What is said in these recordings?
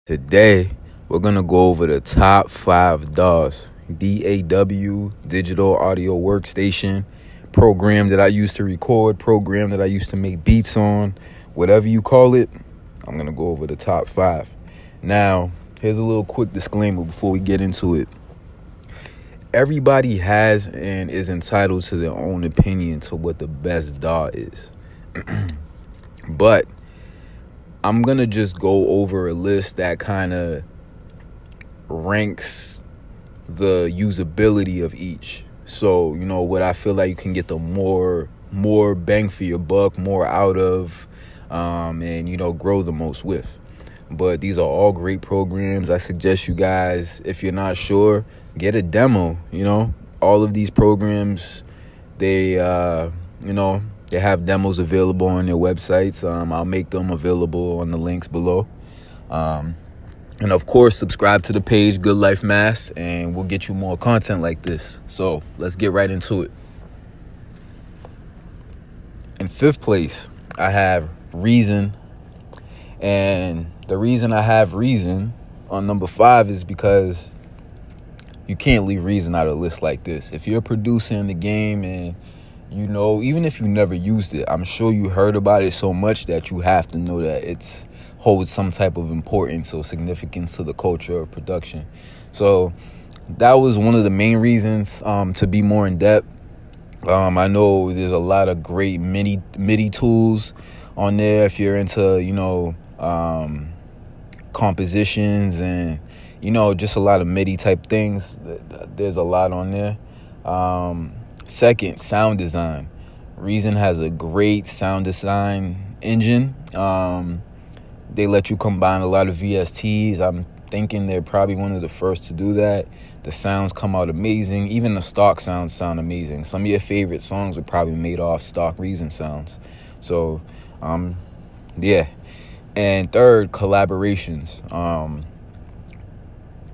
Today, we're going to go over the top 5 DAWs. DAW, Digital Audio Workstation, program that I used to record, program that I used to make beats on, whatever you call it. I'm going to go over the top 5. Now, here's a little quick disclaimer before we get into it. Everybody has and is entitled to their own opinion to what the best DAW is. But I'm going to just go over a list that kind of ranks the usability of each. So, what I feel like you can get the more bang for your buck, more out of, and, grow the most with. But these are all great programs. I suggest you guys, if you're not sure, get a demo. All of these programs, they have demos available on their websites. I'll make them available on the links below. And of course, subscribe to the page, Good Life Mass, and we'll get you more content like this. So let's get right into it. In 5th place, I have Reason. And the reason I have Reason on number 5 is because you can't leave Reason out of a list like this. If you're producing the game and even if you never used it, I'm sure you heard about it so much that you have to know that it holds some type of importance or significance to the culture of production. So that was one of the main reasons to be more in depth. I know there's a lot of great MIDI tools on there if you're into, compositions and, just a lot of MIDI type things. There's a lot on there. Second, sound design. Reason has a great sound design engine. They let you combine a lot of VSTs. I'm thinking they're probably one of the first to do that. The sounds come out amazing. Even the stock sounds sound amazing. Some of your favorite songs were probably made off stock Reason sounds. So, yeah. And third, collaborations.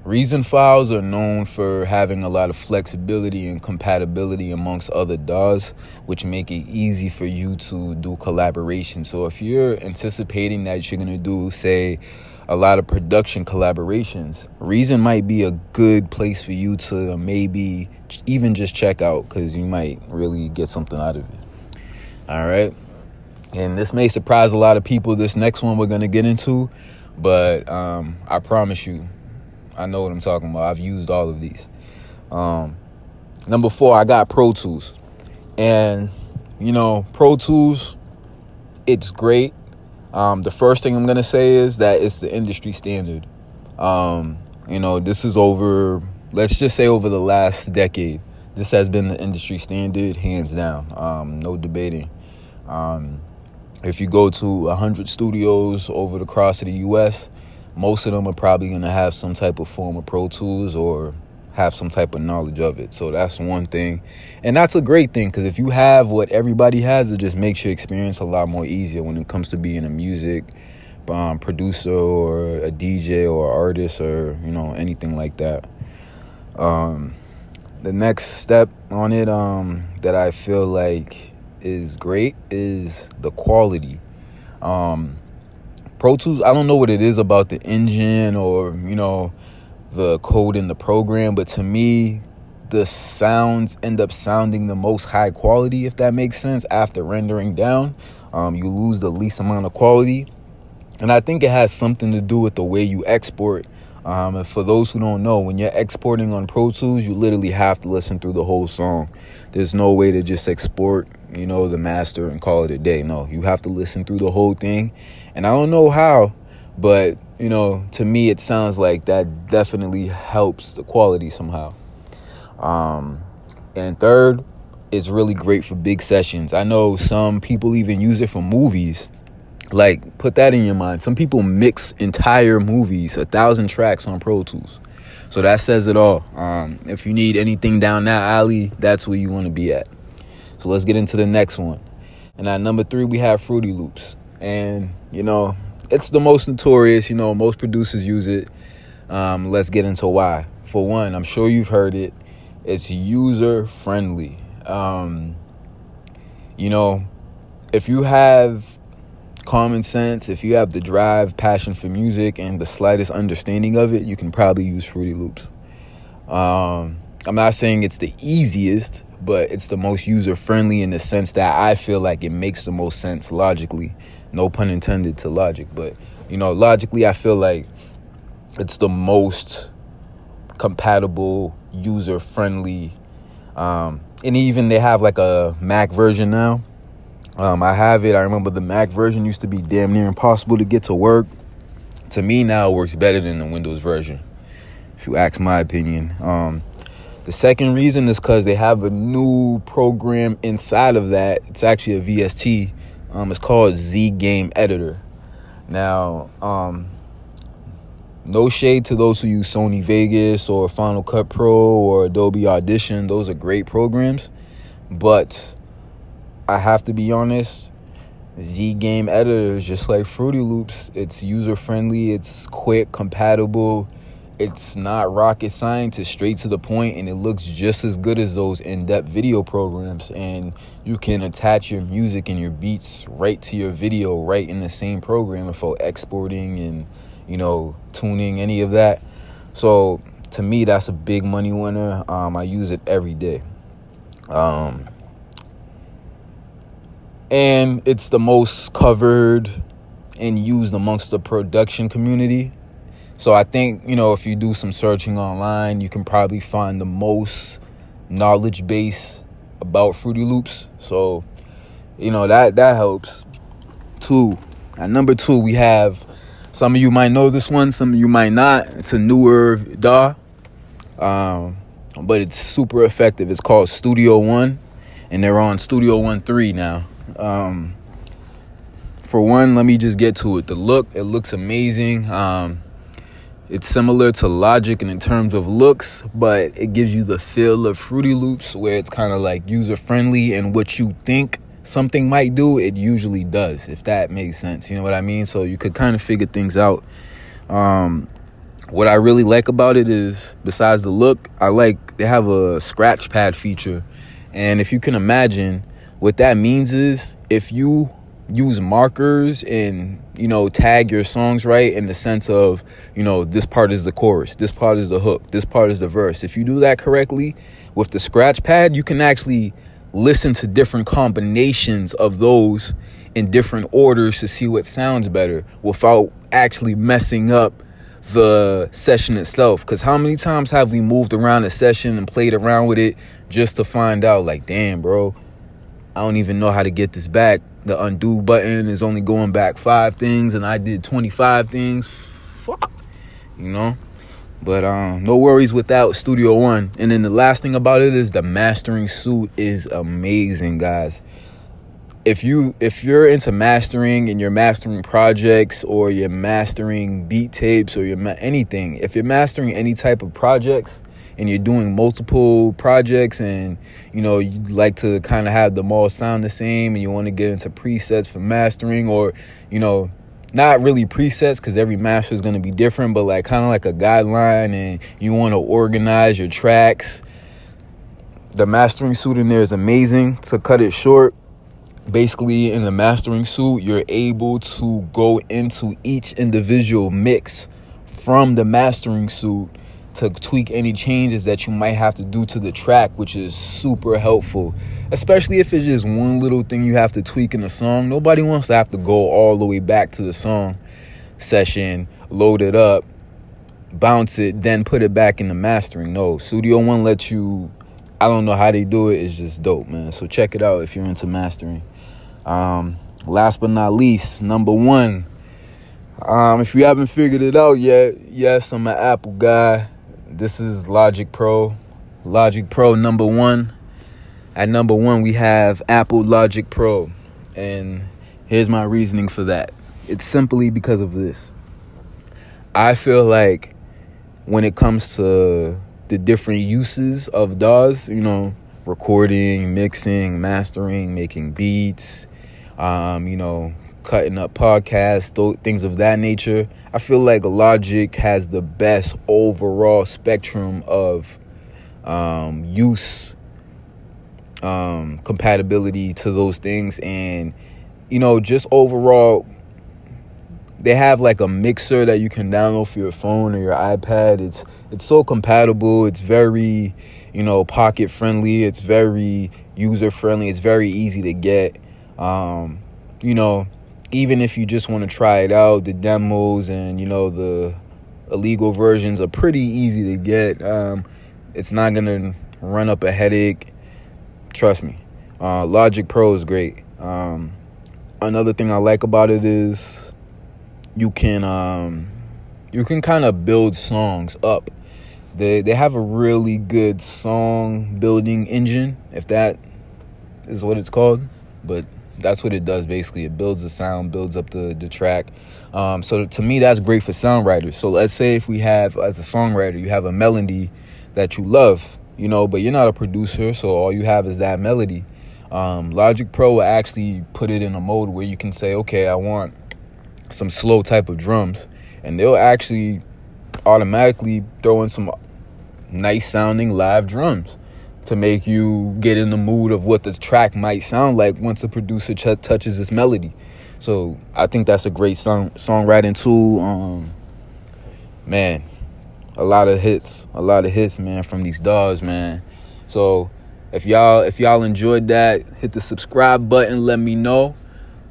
Reason files are known for having a lot of flexibility and compatibility amongst other DAWs, which make it easy for you to do collaboration. So if you're anticipating that you're going to do, say, a lot of production collaborations, Reason might be a good place for you to maybe even just check out, because you might really get something out of it. All right. And this may surprise a lot of people, this next one we're going to get into, but I promise you, I know what I'm talking about. I've used all of these. Number 4, I got Pro Tools. And, Pro Tools, it's great. The first thing I'm going to say is that it's the industry standard. This is over, let's just say over the last decade. This has been the industry standard, hands down. No debating. If you go to 100 studios over the cross of the U.S., most of them are probably going to have some type of form of Pro Tools or have some type of knowledge of it. So that's one thing. And that's a great thing, because if you have what everybody has, it just makes your experience a lot more easier when it comes to being a music producer or a DJ or artist or, anything like that. The next step on it that I feel like is great is the quality. Pro Tools, I don't know what it is about the engine or, the code in the program, but to me, the sounds end up sounding the most high quality, if that makes sense. After rendering down, you lose the least amount of quality. And I think it has something to do with the way you export. And for those who don't know, when you're exporting on Pro Tools, you literally have to listen through the whole song. There's no way to just export, the master and call it a day. No, you have to listen through the whole thing. And I don't know how, but, to me, it sounds like that definitely helps the quality somehow. And third, it's really great for big sessions. I know some people even use it for movies. Like, put that in your mind. Some people mix entire movies, 1,000 tracks on Pro Tools. So that says it all. If you need anything down that alley, that's where you want to be at. So let's get into the next one. And at number 3, we have Fruity Loops. And, it's the most notorious. Most producers use it. Let's get into why. For one, I'm sure you've heard it. It's user friendly. If you have common sense, if you have the drive, passion for music, and the slightest understanding of it, you can probably use Fruity Loops. I'm not saying it's the easiest, but it's the most user-friendly in the sense that I feel like it makes the most sense logically. No pun intended to logic, but, you know, logically, I feel like it's the most compatible, user-friendly. And even they have like a Mac version now. I have it. I remember the Mac version used to be damn near impossible to get to work. To me now, it works better than the Windows version, if you ask my opinion. The second reason is because they have a new program inside of that. It's actually a VST. It's called Z Game Editor. Now, no shade to those who use Sony Vegas or Final Cut Pro or Adobe Audition. Those are great programs. But I have to be honest, Z Game Editor is just like Fruity Loops. It's user-friendly, it's quick, compatible. It's not rocket science, it's straight to the point, and it looks just as good as those in-depth video programs. And you can attach your music and your beats right to your video right in the same program for exporting and, you know, tuning, any of that. So to me, that's a big money winner. I use it every day. And it's the most covered and used amongst the production community. So I think, you know, if you do some searching online, you can probably find the most knowledge base about Fruity Loops. So, you know, that helps. At number 2, we have, some of you might know this one, some of you might not. It's a newer DAW, but it's super effective. It's called Studio One, and they're on Studio One 3 now. For one, let me just get to it. It looks amazing. It's similar to Logic in terms of looks, but it gives you the feel of Fruity Loops, where it's kind of like user-friendly, and what you think something might do, it usually does, if that makes sense. You know what I mean? So you could kind of figure things out. What I really like about it is, besides the look, they have a scratch pad feature. And if you can imagine, what that means is, if you use markers and, you know, tag your songs right in the sense of, you know, this part is the chorus, this part is the hook, this part is the verse. If you do that correctly with the scratch pad, you can actually listen to different combinations of those in different orders to see what sounds better without actually messing up the session itself. Because how many times have we moved around a session and played around with it just to find out, like, damn, bro, I don't even know how to get this back. The undo button is only going back 5 things, and I did 25 things. Fuck, you know. But no worries with that, Studio One. And then the last thing about it is the mastering suite is amazing, guys. If you're into mastering and you're mastering projects, or you're mastering beat tapes, or anything, if you're mastering any type of projects, and you're doing multiple projects, and, you know, you like to kind of have them all sound the same, and you want to get into presets for mastering, or, you know, not really presets because every master is going to be different, but like kind of like a guideline, and you want to organize your tracks, the mastering suite in there is amazing. To cut it short, basically in the mastering suite, you're able to go into each individual mix from the mastering suite to tweak any changes that you might have to do to the track, which is super helpful, especially if it's just one little thing you have to tweak in the song. Nobody wants to have to go all the way back to the song session, load it up, bounce it, then put it back in the mastering. No, Studio One lets you, I don't know how they do it, it's just dope, man. So check it out if you're into mastering. Last but not least, number 1, if you haven't figured it out yet, yes, I'm an Apple guy. This is Logic Pro number 1. At number 1, we have Apple Logic Pro. And here's my reasoning for that. It's simply because of this. I feel like when it comes to the different uses of DAWs, you know, recording, mixing, mastering, making beats, you know, cutting up podcasts, things of that nature, I feel like Logic has the best overall spectrum of use, compatibility to those things, and, you know, just overall they have like a mixer that you can download for your phone or your iPad. It's so compatible. It's very, you know, pocket friendly. It's very user friendly. It's very easy to get. You know, even if you just want to try it out, the demos and, you know, the illegal versions are pretty easy to get. It's not gonna run up a headache. Trust me. Logic Pro is great. Another thing I like about it is you can kind of build songs up. They have a really good song building engine, if that is what it's called, but that's what it does basically. It builds the sound, builds up the track. So to me, that's great for songwriters. So let's say if we have, as a songwriter, you have a melody that you love, you know, but you're not a producer, so all you have is that melody. Logic Pro will actually put it in a mode where you can say, okay, I want some slow type of drums, and they'll actually automatically throw in some nice sounding live drums to make you get in the mood of what the track might sound like once a producer touches this melody. So I think that's a great songwriting tool. Man, a lot of hits, man, from these Daws, man. So if y'all enjoyed that, hit the subscribe button. Let me know.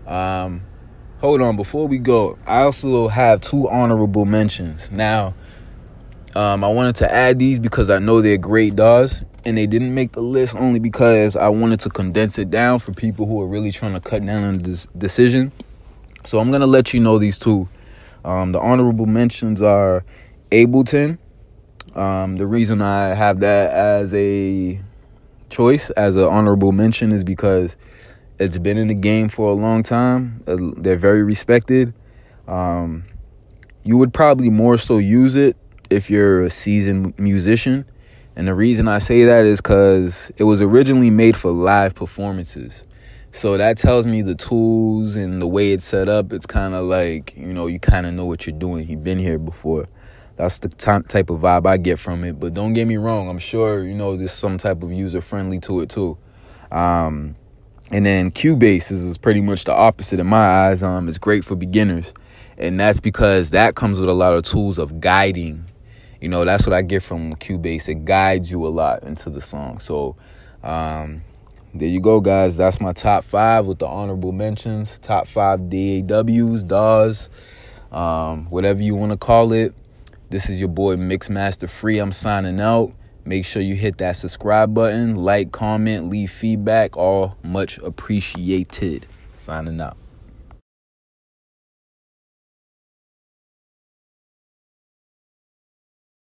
Hold on, before we go, I also have 2 honorable mentions. Now, I wanted to add these because I know they're great Daws, and they didn't make the list only because I wanted to condense it down for people who are really trying to cut down on this decision. So I'm gonna let you know these 2. The honorable mentions are Ableton. The reason I have that as a choice, as an honorable mention, is because it's been in the game for a long time. They're very respected. You would probably more so use it if you're a seasoned musician. And the reason I say that is because it was originally made for live performances. So that tells me the tools and the way it's set up, it's kind of like, you know, you kind of know what you're doing. You've been here before. That's the type of vibe I get from it. But don't get me wrong. I'm sure, you know, there's some type of user-friendly to it, too. And then Cubase is pretty much the opposite in my eyes. It's great for beginners. And that's because that comes with a lot of tools of guiding. You know, that's what I get from Cubase. It guides you a lot into the song. So there you go, guys. That's my top 5 with the honorable mentions. Top 5 DAWs, Daws, whatever you want to call it. This is your boy Mixmaster Free. I'm signing out. Make sure you hit that subscribe button, like, comment, leave feedback. All much appreciated. Signing out.